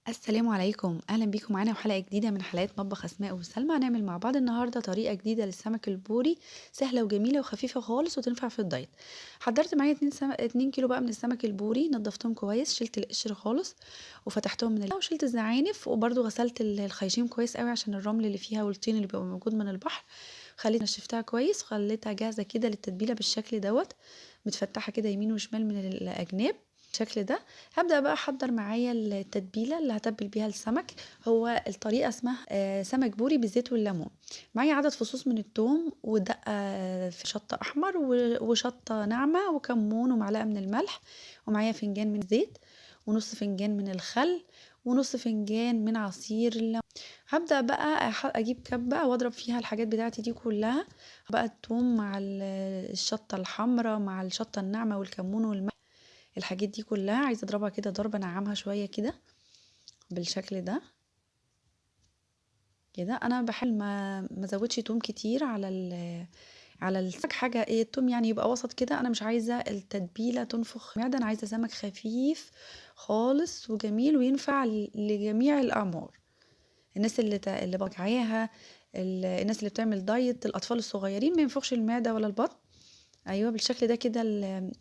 السلام عليكم، أهلا بيكم معانا في حلقة جديدة من حلقات مطبخ أسماء وسلمى. هنعمل مع بعض النهاردة طريقة جديدة للسمك البوري، سهلة وجميلة وخفيفة خالص وتنفع في الدايت. حضرت معايا 2 كيلو بقى من السمك البوري، نضفتهم كويس، شلت القشر خالص وفتحتهم من وشلت الزعانف، وبرده غسلت الخياشيم كويس قوي عشان الرمل اللي فيها والطين اللي بيبقى موجود من البحر. نشفتها كويس وخليتها جاهزة كده للتتبيلة بالشكل دوت، متفتحة كده يمين وشمال من الأجناب بالشكل ده. هبدأ بقى أحضر معايا التتبيلة اللي هتبل بيها السمك. هو الطريقة اسمها سمك بوري بالزيت والليمون. معايا عدد فصوص من الثوم ودقة في شطة أحمر وشطة ناعمة وكمون ومعلقة من الملح، ومعايا فنجان من الزيت ونص فنجان من الخل ونص فنجان من عصير الليمون. هبدأ بقى أجيب كبة وأضرب فيها الحاجات بتاعتي دي كلها، بقى الثوم مع الشطة الحمراء مع الشطة الناعمة والكمون والملح. الحاجات دي كلها عايزه اضربها كده ضربه، انعمها شويه كده بالشكل ده. كده انا بحاول ما ازودش توم كتير على السمك. حاجه ايه، التوم يعني يبقى وسط كده، انا مش عايزه التتبيله تنفخ معده، انا عايزه سمك خفيف خالص وجميل وينفع لجميع الاعمار. الناس اللي بجعاها، الناس اللي بتعمل دايت، الاطفال الصغيرين ما ينفخش المعده ولا البطن. ايوه بالشكل ده كده.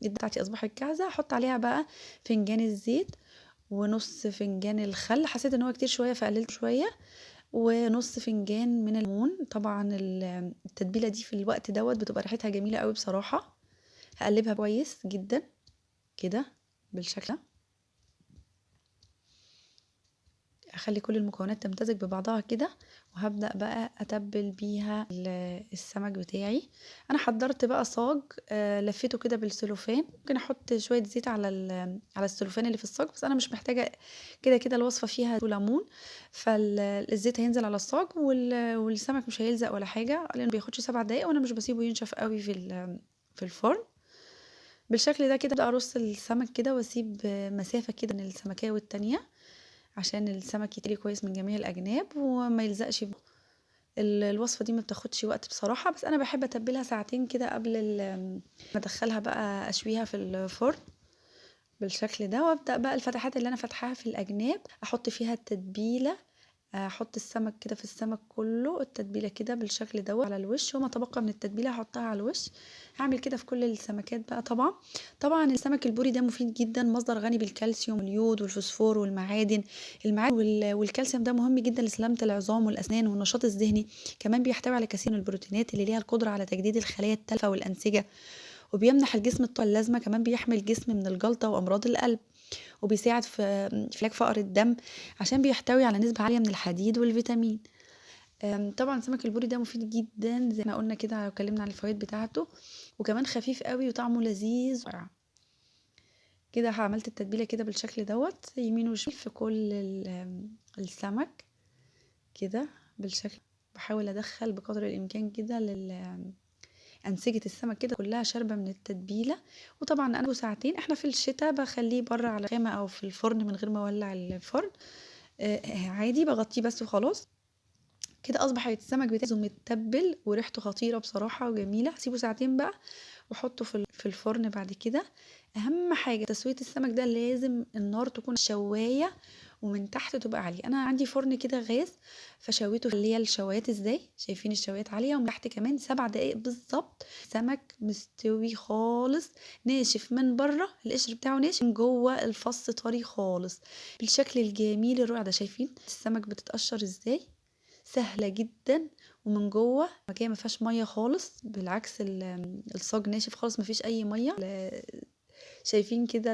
بتاعتي اصبحت جاهزه. احط عليها بقى فنجان الزيت ونص فنجان الخل، حسيت ان هو كتير شويه فقللت شويه، ونص فنجان من الليمون. طبعا التتبيله دي في الوقت دوت بتبقى ريحتها جميله قوي بصراحه. هقلبها كويس جدا كده بالشكل ده. اخلي كل المكونات تمتزج ببعضها كده، وهبدأ بقى اتبل بيها السمك بتاعي. انا حضرت بقى صاج، لفيته كده بالسلوفان. ممكن احط شوية زيت على السلوفان اللي في الصاج، بس انا مش محتاجة. كده كده الوصفة فيها ليمون، فالزيت هينزل على الصاج والسمك مش هيلزق ولا حاجة، لانه بياخدش 7 دقايق، وانا مش بسيبه ينشف قوي في الفرن. بالشكل ده كده. ابدأ ارص السمك كده واسيب مسافة كده من السمكية والتانية، عشان السمك يتقلي كويس من جميع الأجناب وما يلزقش الوصفة دي ما بتاخدش وقت بصراحة، بس أنا بحب أتبلها ساعتين كده قبل ما أدخلها بقى أشويها في الفرن بالشكل ده. وأبدأ بقى الفتحات اللي أنا فتحها في الأجناب أحط فيها التتبيلة، احط السمك كده في السمك كله التتبيله كده بالشكل دوت على الوش، وما تبقى من التتبيله هحطها على الوش. هعمل كده في كل السمكات بقى. طبعا السمك البوري ده مفيد جدا، مصدر غني بالكالسيوم واليود والفوسفور والمعادن. والكالسيوم ده مهم جدا لسلامه العظام والاسنان والنشاط الذهني. كمان بيحتوي على كثير من البروتينات اللي ليها القدره على تجديد الخلايا التالفه والانسجه، وبيمنح الجسم الطاقه اللازمه. كمان بيحمي الجسم من الجلطه وامراض القلب، وبيساعد في علاج فقر الدم، عشان بيحتوي على نسبة عالية من الحديد والفيتامين. طبعا سمك البوري ده مفيد جدا زي ما قلنا كده واتكلمنا عن الفوائد بتاعته، وكمان خفيف قوي وطعمه لذيذ رائع. كده عملت التتبيلة كده بالشكل دوت يمين وشمال في كل السمك كده بالشكل. بحاول ادخل بقدر الامكان كده أنسجة السمك كده كلها شاربة من التتبيلة. وطبعا أنا ساعتين، احنا في الشتاء بخليه بره على خامة أو في الفرن من غير ما أولع الفرن. عادي بغطيه بس وخلاص. كده أصبح السمك بتاعي متبل وريحته خطيرة بصراحة وجميلة. هسيبه ساعتين بقى واحطه في الفرن بعد كده. اهم حاجه تسويه السمك ده لازم النار تكون شوايه ومن تحت تبقى عاليه. انا عندي فرن كده غاز، فشويته اللي هي الشوايات ازاي، شايفين الشوايات عاليه، ومن تحت كمان 7 دقايق بالظبط. سمك مستوي خالص، ناشف من بره، القشر بتاعه ناشف، من جوه الفص طري خالص بالشكل الجميل الرائع ده. شايفين السمك بتتقشر ازاي، سهله جدا. ومن جوه مكان ما فيهاش ميه خالص، بالعكس الصاج ناشف خالص، ما فيش اي ميه. شايفين كده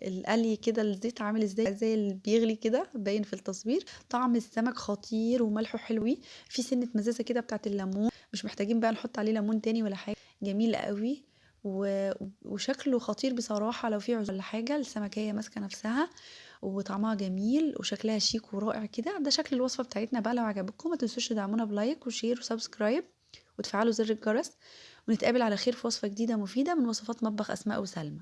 القلي كده، الزيت عامل ازاي زي اللي بيغلي كده باين في التصوير. طعم السمك خطير وملحه حلوي، في سنه مزازه كده بتاعت الليمون، مش محتاجين بقى نحط عليه ليمون تاني ولا حاجه. جميل قوي وشكله خطير بصراحه. لو في عزومه ولا حاجه، السمكيه ماسكه نفسها وطعمها جميل وشكلها شيك ورائع كده. ده شكل الوصفه بتاعتنا بقى. لو عجبتكم ما تنسوش تدعمونا بلايك وشير وسبسكرايب وتفعلوا زر الجرس، ونتقابل على خير في وصفه جديده مفيده من وصفات مطبخ اسماء وسلمى.